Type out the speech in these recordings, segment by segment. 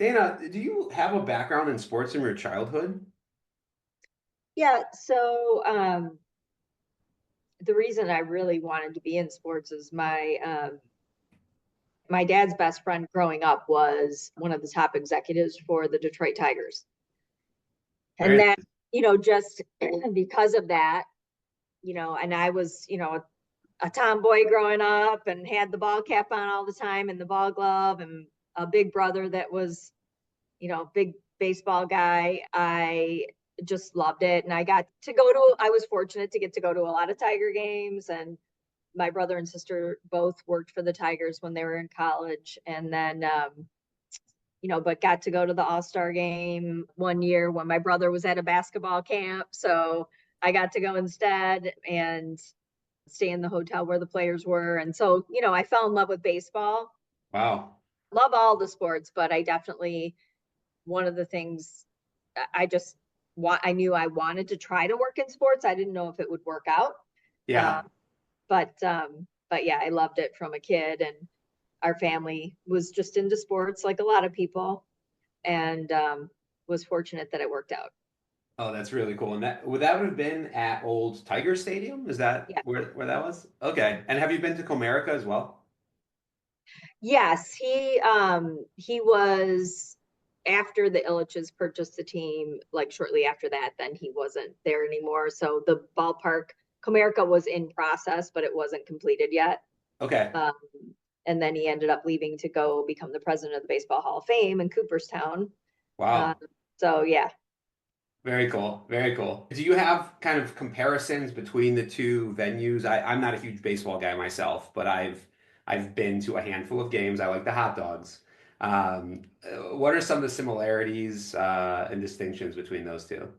Dana, do you have a background in sports in your childhood? Yeah, so the reason I really wanted to be in sports is my dad's best friend growing up was one of the top executives for the Detroit Tigers. And Very then, just because of that, and I was, a tomboy growing up and had the ball cap on all the time and the ball glove and a big brother that was, big baseball guy. I just loved it. And I was fortunate to get to go to a lot of Tiger games. And my brother and sister both worked for the Tigers when they were in college. And then, but got to go to the All-Star game one year when my brother was at a basketball camp. So I got to go instead and stay in the hotel where the players were. And so, I fell in love with baseball. wow. Love all the sports, but I definitely one of the things I just I knew I wanted to try to work in sports. I didn't know if it would work out. Yeah. Um, but yeah, I loved it from a kid, and our family was just into sports like a lot of people, and was fortunate that it worked out. Oh, that's really cool. And that would have been at old Tiger Stadium? Is that Yeah. where that was? Okay. And have you been to Comerica as well? Yes, he was after the Illiches purchased the team, like shortly after that, then he wasn't there anymore. So the ballpark, Comerica was in process, but it wasn't completed yet. Okay. Um, and then he ended up leaving to go become the president of the Baseball Hall of Fame in Cooperstown. Uh, Wow. so yeah, Very cool. Very cool. Do you have kind of comparisons between the two venues? I'm not a huge baseball guy myself, but I've been to a handful of games. I like the hot dogs. What are some of the similarities and distinctions between those two?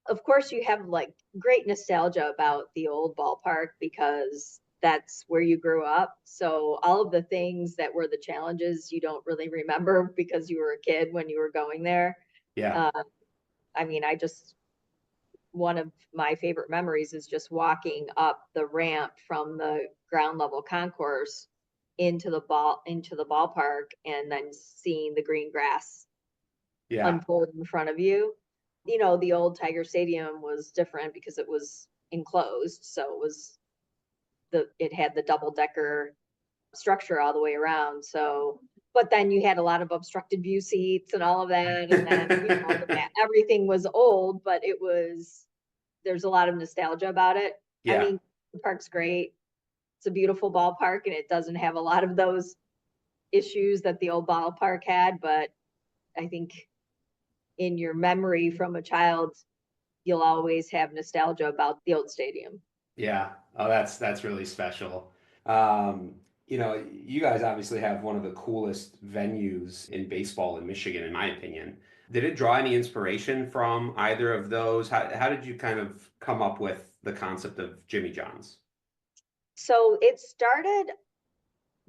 of course you have like great nostalgia about the old ballpark because that's where you grew up. So all of the things that were the challenges you don't really remember because you were a kid when you were going there. Yeah. Uh, I mean, I just one of my favorite memories is just walking up the ramp from the ground level concourse into the ballpark and then seeing the green grass Yeah. unfold in front of you. The old Tiger Stadium was different because it was enclosed, so it had the double decker structure all the way around. So, but then you had a lot of obstructed view seats and all of that, and then everything was old, but there's a lot of nostalgia about it. I Yeah. mean, the park's great. It's a beautiful ballpark, and it doesn't have a lot of those issues that the old ballpark had, but I think in your memory from a child, you'll always have nostalgia about the old stadium. Yeah. Oh, that's really special. Um, you guys obviously have one of the coolest venues in baseball in Michigan, in my opinion. Did it draw any inspiration from either of those? How did you kind of come up with the concept of Jimmy John's? So it started,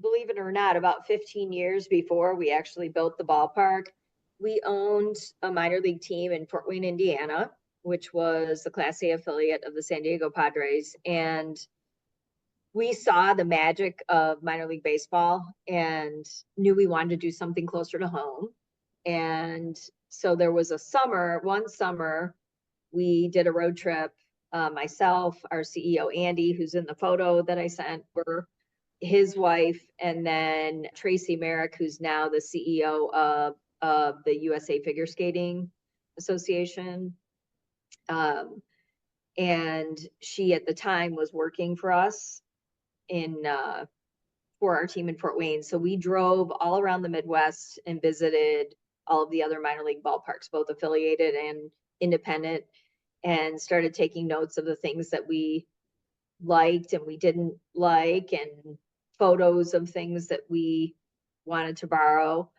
believe it or not, about 15 years before we actually built the ballpark. We owned a minor league team in Fort Wayne, Indiana, which was the Class A affiliate of the San Diego Padres. And we saw the magic of minor league baseball and knew we wanted to do something closer to home. And so there was one summer, we did a road trip. Myself, our CEO, Andy, who's in the photo that I sent, were his wife, and then Tracy Merrick, who's now the CEO of the USA Figure Skating Association. Um, and she at the time was working for us in for our team in Fort Wayne. So we drove all around the Midwest and visited all of the other minor league ballparks, both affiliated and independent, and started taking notes of the things that we liked and we didn't like, and photos of things that we wanted to borrow.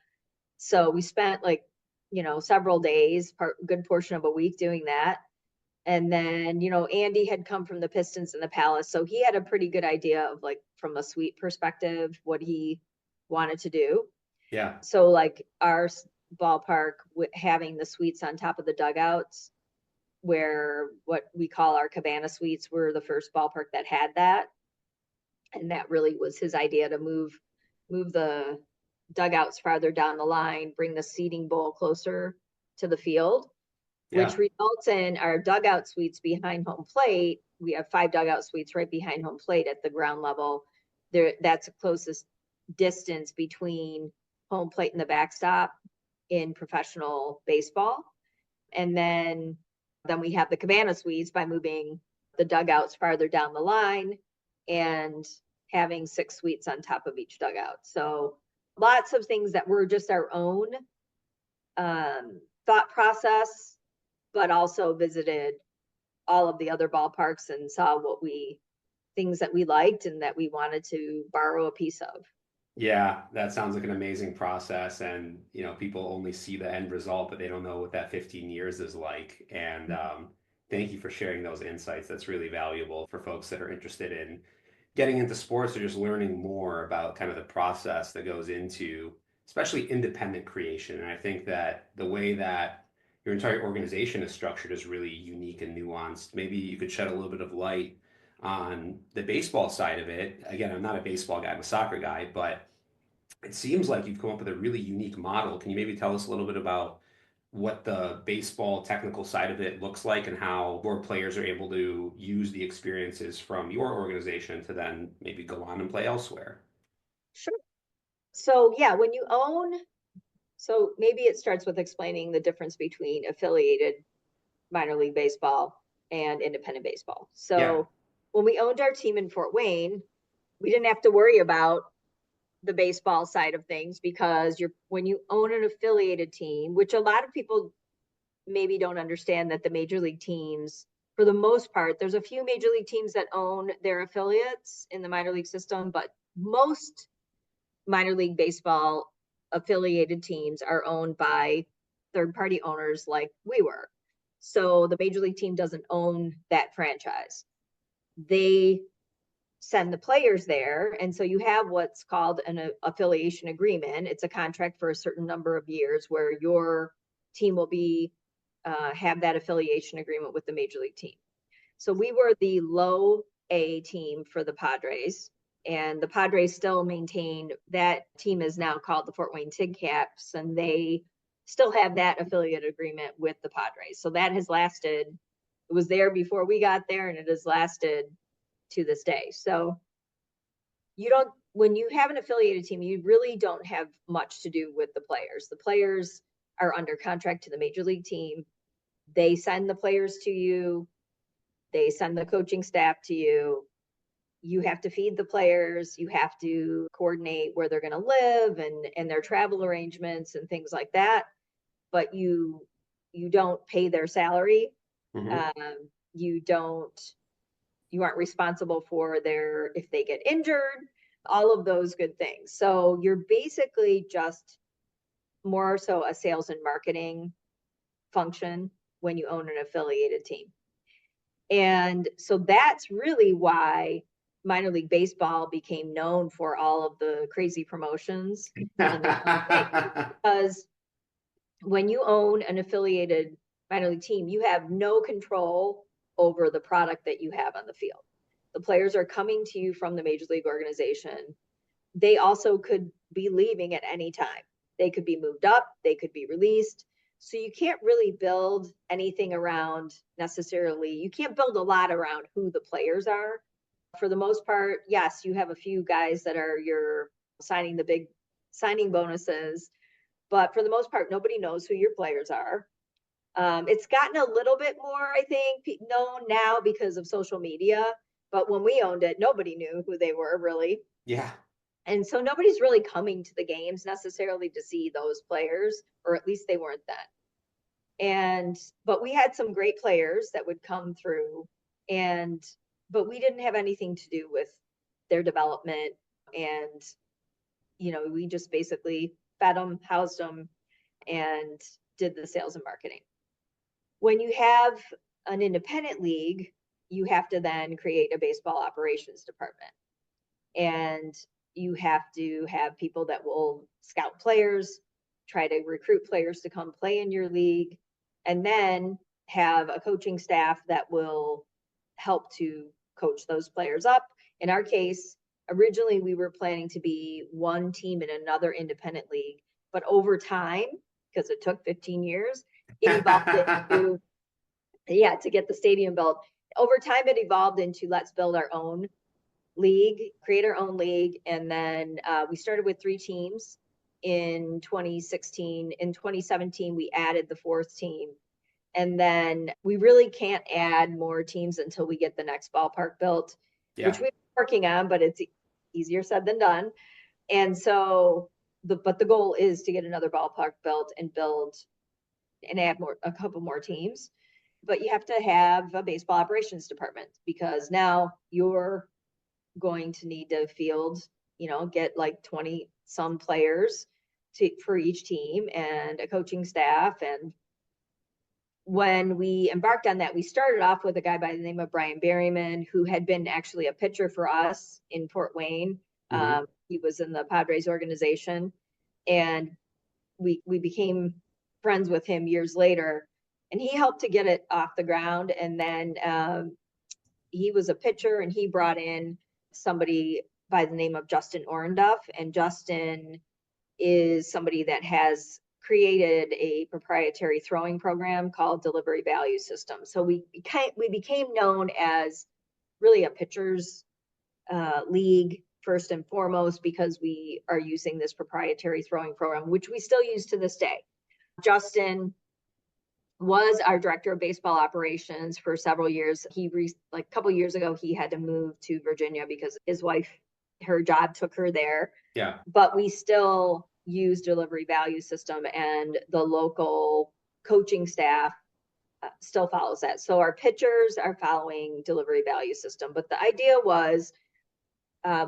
So we spent like, several days, good portion of a week doing that. And then, Andy had come from the Pistons and the Palace, so he had a pretty good idea of like from a suite perspective what he wanted to do. Yeah. So like our ballpark having the suites on top of the dugouts, where what we call our cabana suites were the first ballpark that had that, and that really was his idea to move the dugouts farther down the line, bring the seating bowl closer to the field, which Yeah. results in our dugout suites behind home plate. We have 5 dugout suites right behind home plate at the ground level. There, that's the closest distance between home plate and the backstop in professional baseball. And then we have the cabana suites by moving the dugouts farther down the line and having 6 suites on top of each dugout. So lots of things that were just our own thought process, but also visited all of the other ballparks and saw things that we liked and that we wanted to borrow a piece of. Yeah, that sounds like an amazing process. And, people only see the end result, but they don't know what that 15 years is like. And thank you for sharing those insights. That's really valuable for folks that are interested in getting into sports or just learning more about kind of the process that goes into, especially independent creation. And I think that the way that your entire organization is structured is really unique and nuanced. Maybe you could shed a little bit of light on the baseball side of it. Again, I'm not a baseball guy, I'm a soccer guy, but it seems like you've come up with a really unique model. Can you maybe tell us a little bit about what the baseball technical side of it looks like and how your players are able to use the experiences from your organization to then maybe go on and play elsewhere? Sure. So yeah, so maybe it starts with explaining the difference between affiliated minor league baseball and independent baseball. Yeah. So when we owned our team in Fort Wayne, we didn't have to worry about the baseball side of things because when you own an affiliated team, which a lot of people maybe don't understand that the major league teams, for the most part, there's a few major league teams that own their affiliates in the minor league system, but most minor league baseball affiliated teams are owned by third party owners like we were. So the major league team doesn't own that franchise. They send the players there. And so you have what's called an affiliation agreement. It's a contract for a certain number of years where your team will be have that affiliation agreement with the major league team. So we were the low A team for the Padres, and the Padres still maintain that team is now called the Fort Wayne Tig Caps, and they still have that affiliate agreement with the Padres. So that has lasted. It was there before we got there, and it has lasted to this day. So when you have an affiliated team, you really don't have much to do with the players. The players are under contract to the major league team. They send the players to you. They send the coaching staff to you. You have to feed the players. You have to coordinate where they're going to live and their travel arrangements and things like that. But you don't pay their salary. Hmm. Um, you aren't responsible for if they get injured, all of those good things. So you're basically just more so a sales and marketing function when you own an affiliated team. And so that's really why minor league baseball became known for all of the crazy promotions and the fun things, because when you own an affiliated minor league team, you have no control over the product that you have on the field. The players are coming to you from the major league organization. They also could be leaving at any time. They could be moved up, they could be released. So you can't really build anything around necessarily, you can't build a lot around who the players are. For the most part, yes, you have a few guys that are your signing the big signing bonuses, but for the most part, nobody knows who your players are. It's gotten a little bit more, I think, known now because of social media. But when we owned it, nobody knew who they were really. Yeah. And so nobody's really coming to the games necessarily to see those players, or at least they weren't then. But we had some great players that would come through, but we didn't have anything to do with their development. And, we just basically fed them, housed them, and did the sales and marketing. When you have an independent league, you have to then create a baseball operations department. And you have to have people that will scout players, try to recruit players to come play in your league, and then have a coaching staff that will help to coach those players up. In our case, Originally, we were planning to be one team in another independent league, but over time, because it took 15 years, it evolved into, yeah, to get the stadium built. Over time, it evolved into let's build our own league, create our own league. And then we started with 3 teams in 2016. In 2017, we added the 4th team. And then we really can't add more teams until we get the next ballpark built, which Yeah. we're working on, but it's easier said than done. And so, but the goal is to get another ballpark built and build and add a couple more teams. But you have to have a baseball operations department because now you're going to need to field, get like 20 some players for each team and a coaching staff. And when we embarked on that, we started off with a guy by the name of Brian Berryman, who had been actually a pitcher for us in Fort Wayne. Hmm. He was in the Padres organization, and we became friends with him years later. And he helped to get it off the ground. And then he was a pitcher, and he brought in somebody by the name of Justin Orenduff. And Justin is somebody that has created a proprietary throwing program called Delivery Value System. So we became known as really a pitcher's league first and foremost because we are using this proprietary throwing program, which we still use to this day. Justin was our director of baseball operations for several years. Like a couple of years ago, he had to move to Virginia because his wife, her job took her there. Yeah. But we still use Delivery Value System, and the local coaching staff still follows that. So our pitchers are following Delivery Value System. But the idea was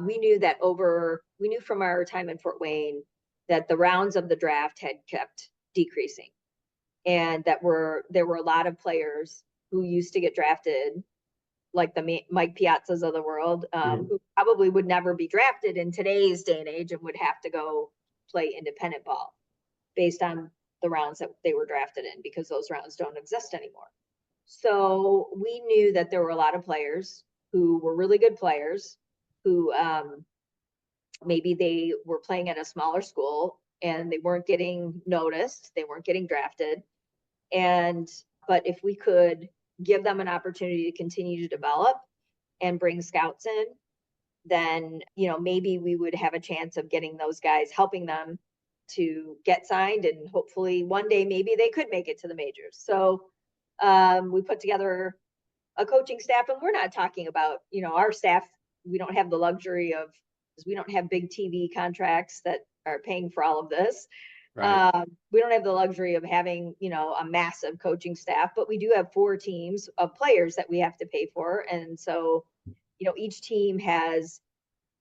we knew from our time in Fort Wayne that the rounds of the draft had kept decreasing, and there were a lot of players who used to get drafted, like the Mike Piazzas of the world, who probably would never be drafted in today's day and age and would have to go play independent ball based on the rounds that they were drafted in, because those rounds don't exist anymore. So we knew that there were a lot of players who were really good players who maybe they were playing at a smaller school and they weren't getting noticed, they weren't getting drafted. But if we could give them an opportunity to continue to develop and bring scouts in, then, maybe we would have a chance of getting those guys, helping them to get signed, and hopefully one day maybe they could make it to the majors. So we put together a coaching staff, and we're not talking about, our staff, we don't have the luxury of, because we don't have big TV contracts that are paying for all of this. Right. We don't have the luxury of having, a massive coaching staff, but we do have 4 teams of players that we have to pay for. And so, each team has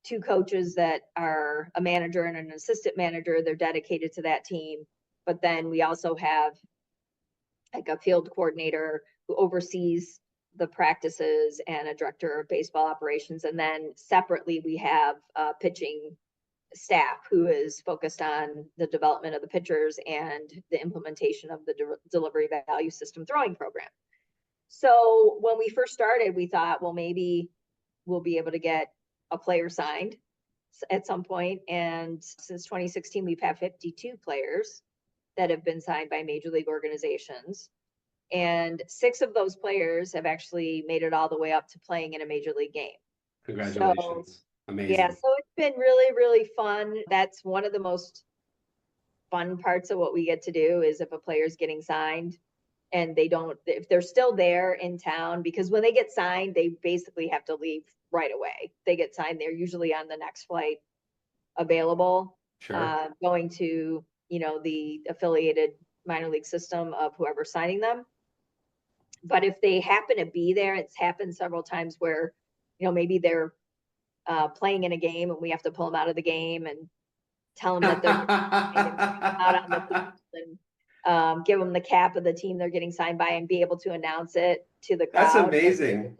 2 coaches that are a manager and an assistant manager. They're dedicated to that team. But then we also have like a field coordinator who oversees the practices and a director of baseball operations. And then separately, we have a pitching staff who is focused on the development of the pitchers and the implementation of the Delivery Value System throwing program. So when we first started, we thought, well, maybe we'll be able to get a player signed at some point. And since 2016, we've had 52 players that have been signed by major league organizations. And 6 of those players have actually made it all the way up to playing in a major league game. So, Congratulations. yeah, Amazing. so it's been really, really fun. That's one of the most fun parts of what we get to do, is if a player's getting signed and if they're still there in town, because when they get signed, they basically have to leave right away. They get signed, they're usually on the next flight available, Sure. going to, the affiliated minor league system of whoever's signing them. But if they happen to be there, it's happened several times where, maybe they're playing in a game and we have to pull them out of the game and tell them that they're out on the field, and give them the cap of the team they're getting signed by, and be able to announce it to the That's crowd. amazing.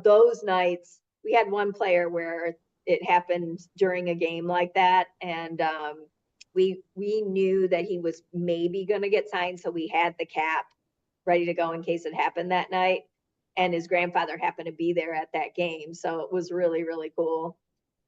Those nights, we had one player where it happened during a game like that, and we knew that he was maybe going to get signed, so we had the cap ready to go in case it happened that night. And his grandfather happened to be there at that game, so it was really, really cool.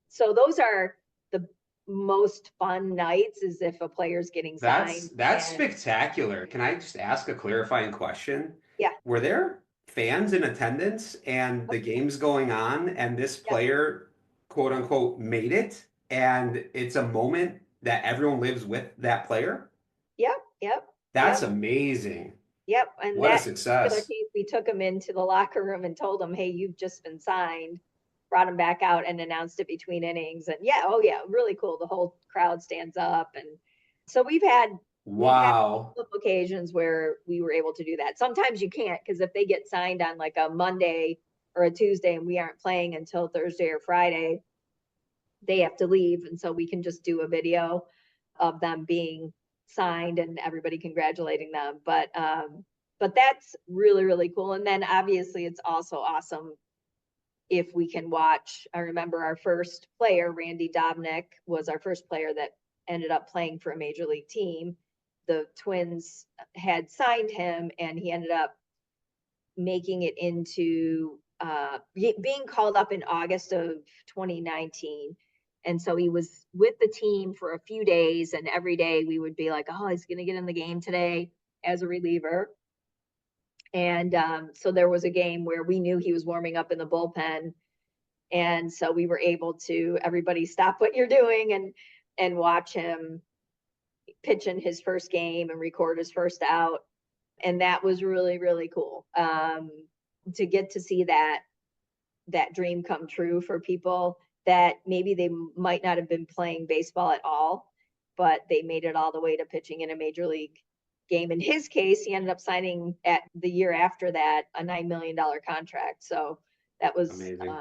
So those are the most fun nights, is if a player's getting signed. That's And spectacular. Can I just ask a clarifying question? yeah, Were there fans in attendance and the game's going on and this yep, player, quote unquote, made it and it's a moment that everyone lives with that player? yep, yep, That's yep, amazing. yep. And What a that particular success. case, we took him into the locker room and told him, "Hey, you've just been signed." Brought him back out and announced it between innings. And yeah, oh yeah, really cool. The whole crowd stands up. And so we've had a Wow. couple of occasions where we were able to do that. Sometimes you can't, because if they get signed on like a Monday or a Tuesday and we aren't playing until Thursday or Friday, they have to leave. And so we can just do a video of them being signed and everybody congratulating them. But that's really, really cool. And then obviously it's also awesome if we can watch. I remember our first player, Randy Dobnik, was our first player that ended up playing for a major league team. The Twins had signed him, and he ended up making it into being called up in August of 2019. And so he was with the team for a few days, and every day we would be like, "Oh, he's going to get in the game today as a reliever." And so there was a game where we knew he was warming up in the bullpen, and so we were able to, everybody stop what you're doing and watch him pitch in his first game and record his first out. And that was really, really cool, to get to see that dream come true for people that maybe they might not have been playing baseball at all, but they made it all the way to pitching in a major league game. In his case, he ended up signing at the year after that a $9 million contract. So that was Amazing.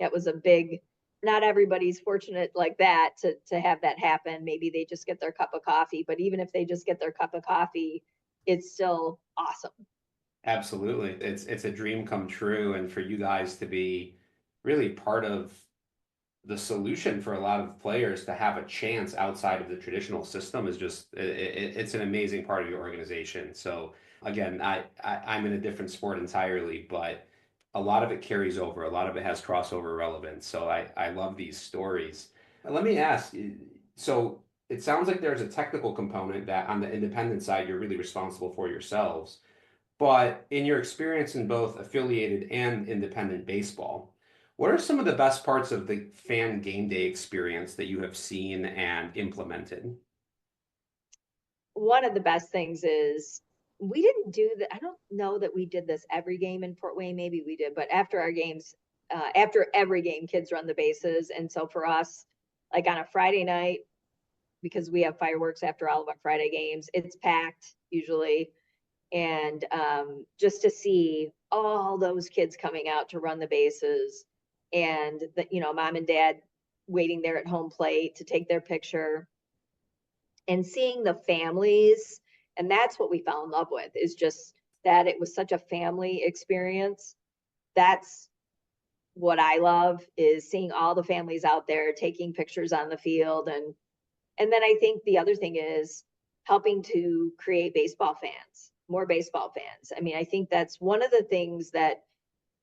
that was a big. Not everybody's fortunate like that to have that happen. Maybe they just get their cup of coffee, but even if they just get their cup of coffee, it's still awesome. Absolutely. It's a dream come true and for you guys to be really part of the solution for a lot of players to have a chance outside of the traditional system is just it's an amazing part of your organization. So again, I'm in a different sport entirely, but a lot of it carries over. A lot of it has crossover relevance. So I love these stories. Let me ask, so it sounds like there's a technical component that on the independent side you're really responsible for yourselves. But in your experience in both affiliated and independent baseball, what are some of the best parts of the fan game day experience that you have seen and implemented? One of the best things is we didn't do that. I don't know that we did this every game in Fort Wayne. Maybe we did, but after our games, after every game, kids run the bases. And so for us, like on a Friday night, because we have fireworks after all of our Friday games, it's packed usually. And just to see all those kids coming out to run the bases, and the, mom and dad waiting there at home plate to take their picture, and seeing the families. And that's what we fell in love with, is just that it was such a family experience. That's what I love, is seeing all the families out there taking pictures on the field. And then I think the other thing is helping to create baseball fans, more baseball fans. I mean, I think that's one of the things that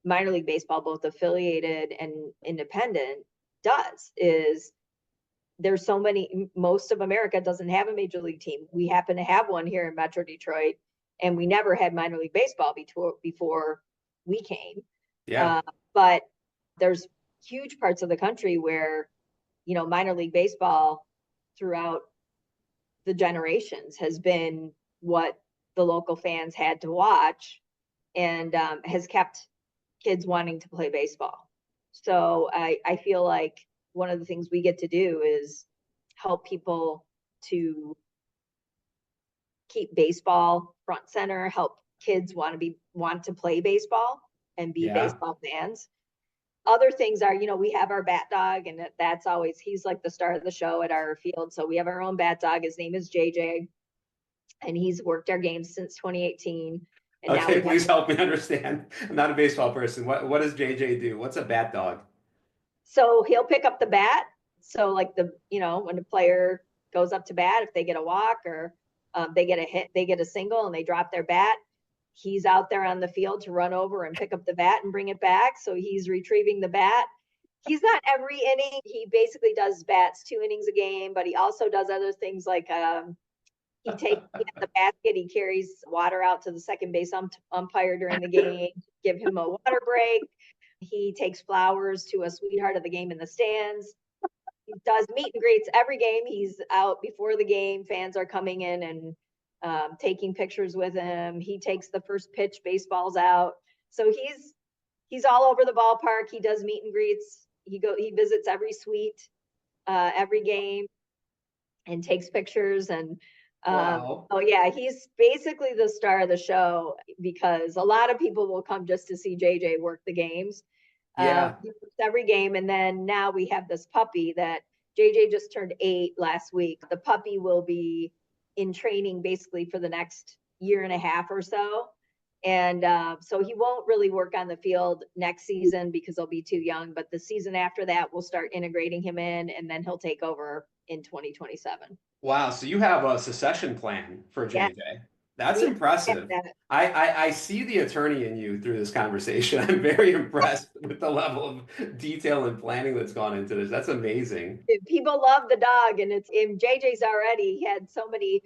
minor league baseball, both affiliated and independent, does, is there's so many. Most of America doesn't have a major league team. We happen to have one here in Metro Detroit, and we never had minor league baseball before we came. Yeah. Uh, but there's huge parts of the country where minor league baseball throughout the generations has been what the local fans had to watch, and has kept kids wanting to play baseball. So I feel like one of the things we get to do is help people to keep baseball front center, help kids want to play baseball and be Yeah. baseball fans. Other things are, we have our bat dog, and that's always, he's like the star of the show at our field. So we have our own bat dog. His name is JJ, and he's worked our games since 2018. And now Okay, we have, please help me understand. I'm not a baseball person. What does JJ do? What's a bat dog? so he'll pick up the bat. So like when a player goes up to bat, if they get a walk, or they get a hit, they get a single and they drop their bat, he's out there on the field to run over and pick up the bat and bring it back. So he's retrieving the bat. he's not every inning. He basically does bats 2 innings a game, but he also does other things like he takes the basket, he carries water out to the second base umpire during the game, give him a water break. He takes flowers to a sweetheart of the game in the stands. He does meet and greets every game. He's out before the game. Fans are coming in and taking pictures with him. He takes the first pitch, baseball's out. So he's all over the ballpark. He does meet and greets. He visits every suite, every game, and takes pictures. And Wow. oh yeah, he's basically the star of the show because a lot of people will come just to see JJ work the games. Yeah. He works every game, and then now we have this puppy that JJ just turned 8 last week. The puppy will be in training basically for the next year and a half or so. And so he won't really work on the field next season because he'll be too young. But the season after that, we'll start integrating him in, and then he'll take over in 2027. Wow. So you have a succession plan for Yeah, JJ. That's we have impressive. that. I see the attorney in you through this conversation. I'm very impressed with the level of detail and planning that's gone into this. That's amazing. People love the dog, and it's in JJ's already. He had so many,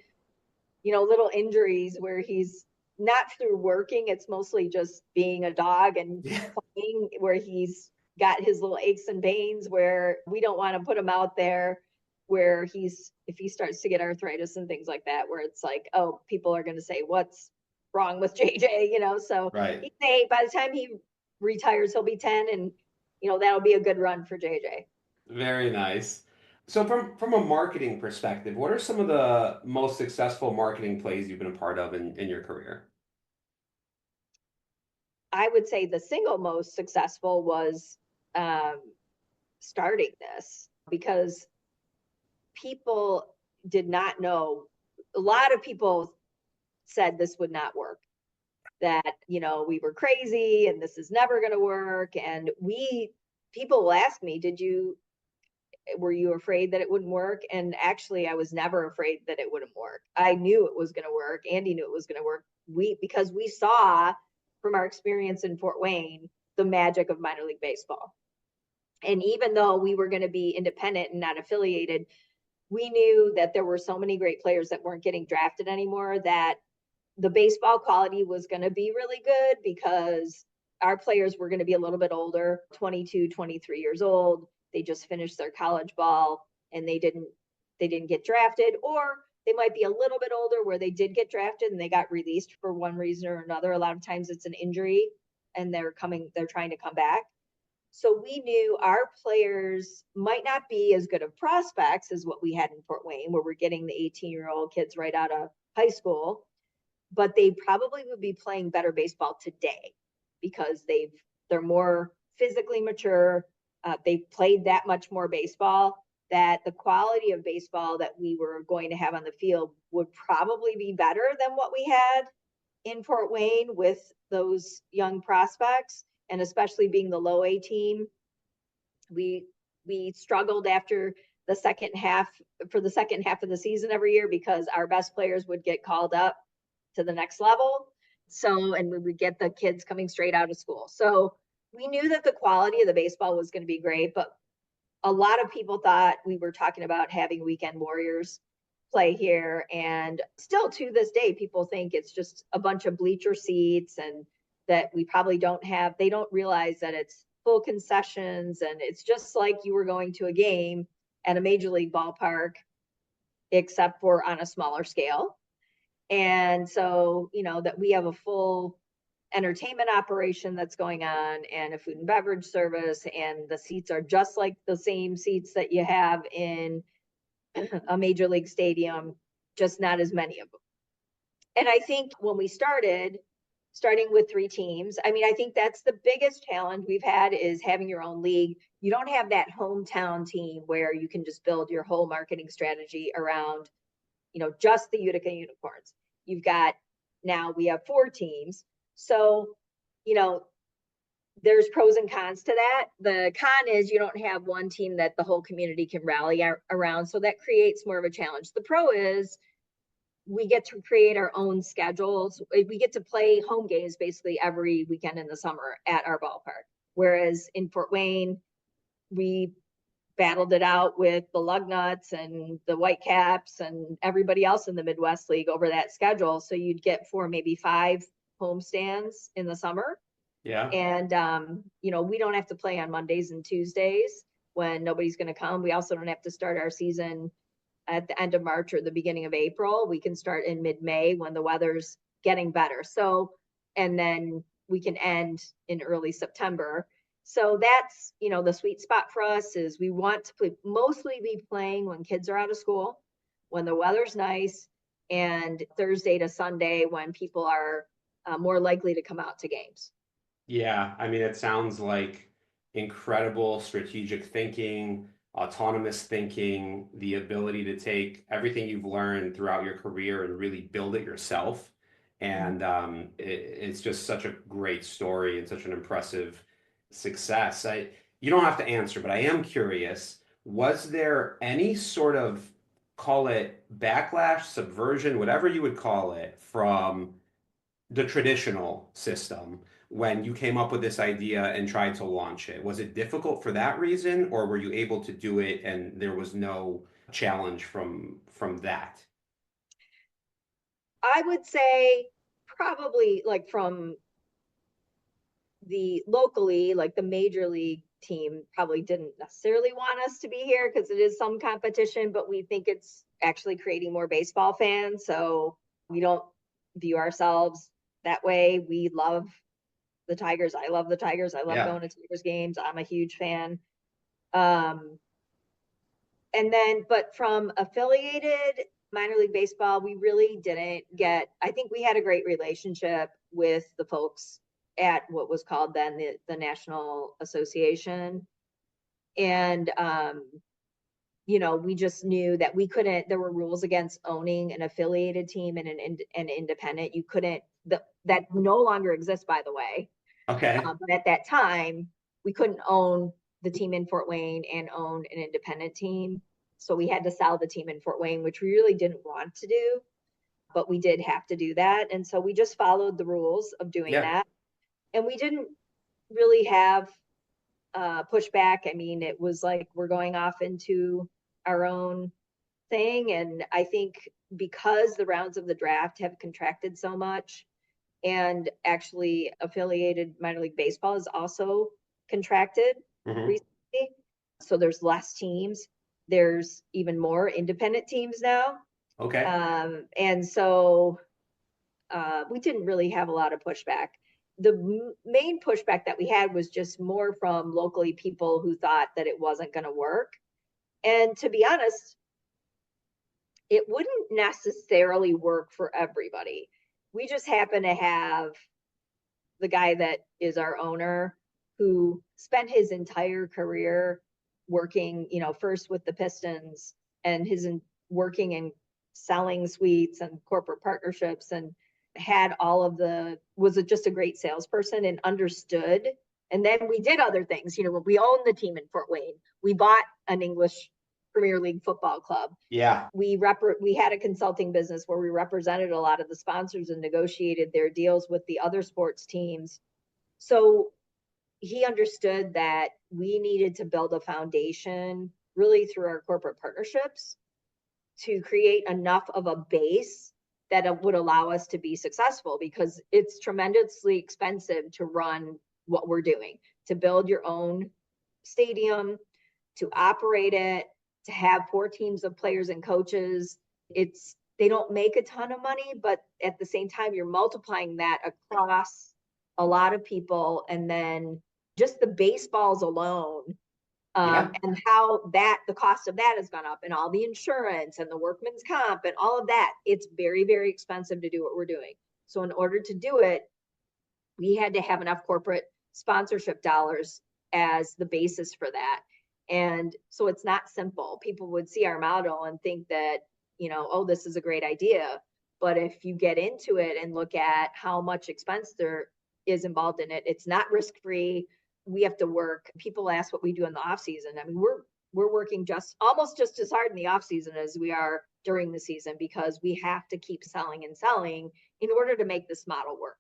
little injuries where he's not through working. It's mostly just being a dog and Yeah. playing where he's got his little aches and pains where we don't want to put him out there where if he starts to get arthritis and things like that, where it's like, oh, people are going to say, what's wrong with JJ? So Right. he's 8. By the time he retires, he'll be 10, and, that'll be a good run for JJ. Very nice. So from a marketing perspective, what are some of the most successful marketing plays you've been a part of in your career? I would say the single most successful was um, starting this because people did not know. A lot of people said this would not work, that, we were crazy and this is never going to work. And people will ask me, were you afraid that it wouldn't work? And actually, I was never afraid that it wouldn't work. I knew it was going to work. Andy knew it was going to work. Because we saw from our experience in Fort Wayne the magic of minor league baseball. And even though we were going to be independent and not affiliated, we knew that there were so many great players that weren't getting drafted anymore that the baseball quality was going to be really good because our players were going to be a little bit older, 22, 23 years old. They just finished their college ball and they didn't get drafted, or they might be a little bit older where they did get drafted and they got released for one reason or another. A lot of times it's an injury and they're trying to come back. So we knew our players might not be as good of prospects as what we had in Fort Wayne, where we're getting the 18-year-old kids right out of high school, but they probably would be playing better baseball today because they're more physically mature. They've played that much more baseball, that the quality of baseball that we were going to have on the field would probably be better than what we had in Fort Wayne with those young prospects, and especially being the low A team. We struggled after the second half of the season every year because our best players would get called up to the next level. So, and we would get the kids coming straight out of school. So we knew that the quality of the baseball was going to be great, but a lot of people thought we were talking about having weekend warriors play here. And still to this day, people think it's just a bunch of bleacher seats and that we probably they don't realize that it's full concessions and it's just like you were going to a game at a major league ballpark, except for on a smaller scale. And so, that we have a full entertainment operation that's going on and a food and beverage service, and the seats are just like the same seats that you have in a major league stadium, just not as many of them. And I think when we starting with 3 teams, I mean, I think that's the biggest challenge we've had is having your own league. You don't have that hometown team where you can just build your whole marketing strategy around, just the Utica Unicorns. Now we have 4 teams. So, there's pros and cons to that. The con is you don't have one team that the whole community can rally around. So that creates more of a challenge. The pro is we get to create our own schedules. We get to play home games basically every weekend in the summer at our ballpark. Whereas in Fort Wayne, we battled it out with the Lugnuts and the Whitecaps and everybody else in the Midwest League over that schedule. So you'd get 4, maybe 5 homestands in the summer. Yeah. And, we don't have to play on Mondays and Tuesdays when nobody's going to come. We also don't have to start our season at the end of March or the beginning of April. We can start in mid-May when the weather's getting better. So, and then we can end in early September. So that's, the sweet spot for us is we want to mostly be playing when kids are out of school, when the weather's nice, and Thursday to Sunday when people are more likely to come out to games. Yeah, I mean, it sounds like incredible strategic thinking, autonomous thinking, the ability to take everything you've learned throughout your career and really build it yourself. And it's just such a great story and such an impressive success. You don't have to answer, but I am curious, was there any sort of, call it backlash, subversion, whatever you would call it, from the traditional system when you came up with this idea and tried to launch it? Was it difficult for that reason, or were you able to do it and there was no challenge from that? I would say probably like from the locally, like the major league team probably didn't necessarily want us to be here because it is some competition, but we think it's actually creating more baseball fans. So we don't view ourselves that way. We love the Tigers. I love the Tigers. I love Yeah. going to Tigers games. I'm a huge fan. Um, and then, but from affiliated minor league baseball, we really didn't get, I think we had a great relationship with the folks at what was called then the National Association. And, we just knew that we couldn't, there were rules against owning an affiliated team and an independent. You couldn't, that no longer exists, by the way. Okay. But at that time, we couldn't own the team in Fort Wayne and own an independent team. So we had to sell the team in Fort Wayne, which we really didn't want to do, but we did have to do that. And so we just followed the rules of doing Yeah. that. And we didn't really have pushback. I mean, it was like we're going off into our own thing. And I think because the rounds of the draft have contracted so much, and actually affiliated minor league baseball is also contracted Hmm. recently. So there's less teams. There's even more independent teams now. Okay. And so we didn't really have a lot of pushback. The main pushback that we had was just more from locally people who thought that it wasn't going to work. And to be honest, it wouldn't necessarily work for everybody. We just happen to have the guy that is our owner who spent his entire career working, first with the Pistons and working and selling suites and corporate partnerships and had all of was just a great salesperson and understood. And then we did other things, we owned the team in Fort Wayne. We bought an English Premier League football club. Yeah. We had a consulting business where we represented a lot of the sponsors and negotiated their deals with the other sports teams. So he understood that we needed to build a foundation really through our corporate partnerships to create enough of a base that it would allow us to be successful, because it's tremendously expensive to run what we're doing, to build your own stadium, to operate it, to have 4 teams of players and coaches. They don't make a ton of money, but at the same time, you're multiplying that across a lot of people. And then just the baseballs alone, Yeah. and how the cost of that has gone up, and all the insurance and the workman's comp and all of that, it's very, very expensive to do what we're doing. So in order to do it, we had to have enough corporate sponsorship dollars as the basis for that. And so it's not simple. People would see our model and think that, oh, this is a great idea. But if you get into it and look at how much expense there is involved in it, it's not risk free. We have to work. People ask what we do in the off season. I mean, we're working almost just as hard in the off season as we are during the season, because we have to keep selling and selling in order to make this model work.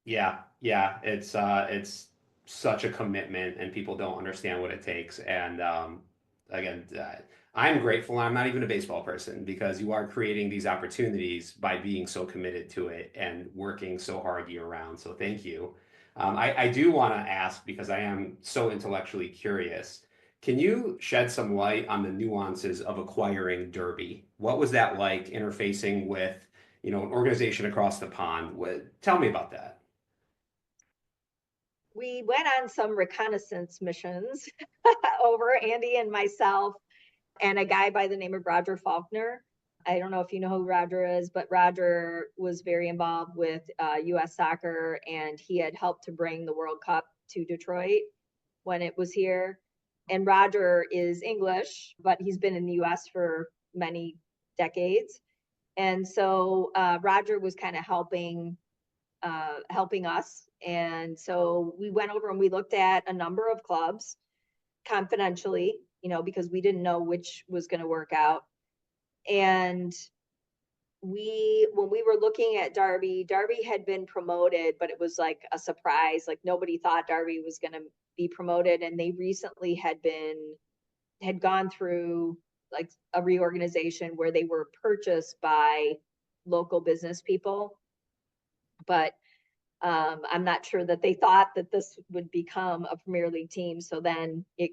Yeah, yeah, it's such a commitment and people don't understand what it takes. And again, I'm grateful I'm not even a baseball person because you are creating these opportunities by being so committed to it and working so hard year round. So thank you. I do want to ask because I am so intellectually curious. Can you shed some light on the nuances of acquiring Derby? What was that like interfacing with, an organization across the pond? Tell me about that. We went on some reconnaissance missions over Andy and myself and a guy by the name of Roger Faulkner. I don't know if you know who Roger is, but Roger was very involved with US soccer, and he had helped to bring the World Cup to Detroit when it was here. And Roger is English, but he's been in the US for many decades. And so Roger was kind of helping us. And so we went over and we looked at a number of clubs confidentially, because we didn't know which was going to work out. And when we were looking at Darby had been promoted, but it was like a surprise. Like nobody thought Darby was going to be promoted. And they recently had gone through like a reorganization where they were purchased by local business people. But I'm not sure that they thought that this would become a Premier League team. So then it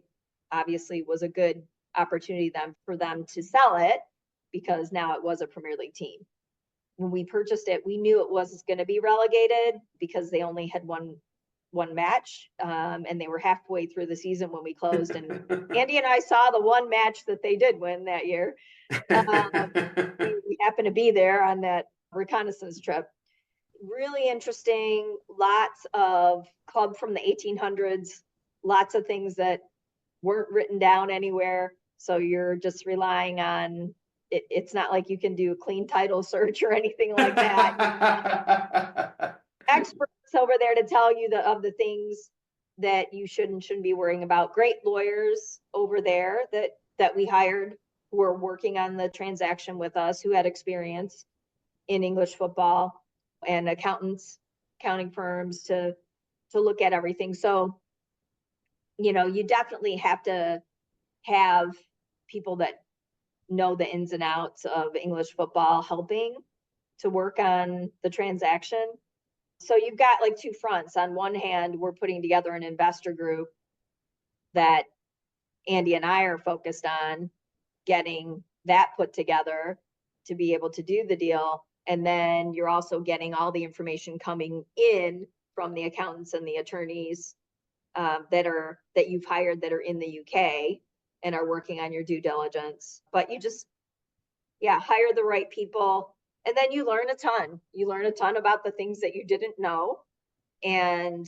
obviously was a good opportunity then for them to sell it because now it was a Premier League team. When we purchased it, we knew it was going to be relegated because they only had one match, and they were halfway through the season when we closed. And Andy and I saw the one match that they did win that year. We happened to be there on that reconnaissance trip. Really interesting, lots of club from the 1800s, lots of things that weren't written down anywhere. So you're just relying on it. It's not like you can do a clean title search or anything like that. Experts over there to tell you of the things that you shouldn't be worrying about. Great lawyers over there that we hired who were working on the transaction with us, who had experience in English football, and accounting firms to look at everything. So, you definitely have to have people that know the ins and outs of English football helping to work on the transaction. So you've got like two fronts. On one hand, we're putting together an investor group that Andy and I are focused on getting that put together to be able to do the deal. And then you're also getting all the information coming in from the accountants and the attorneys that you've hired that are in the UK and are working on your due diligence. But you just, hire the right people. And then you learn a ton. You learn a ton about the things that you didn't know. And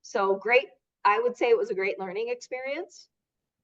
so great. I would say it was a great learning experience.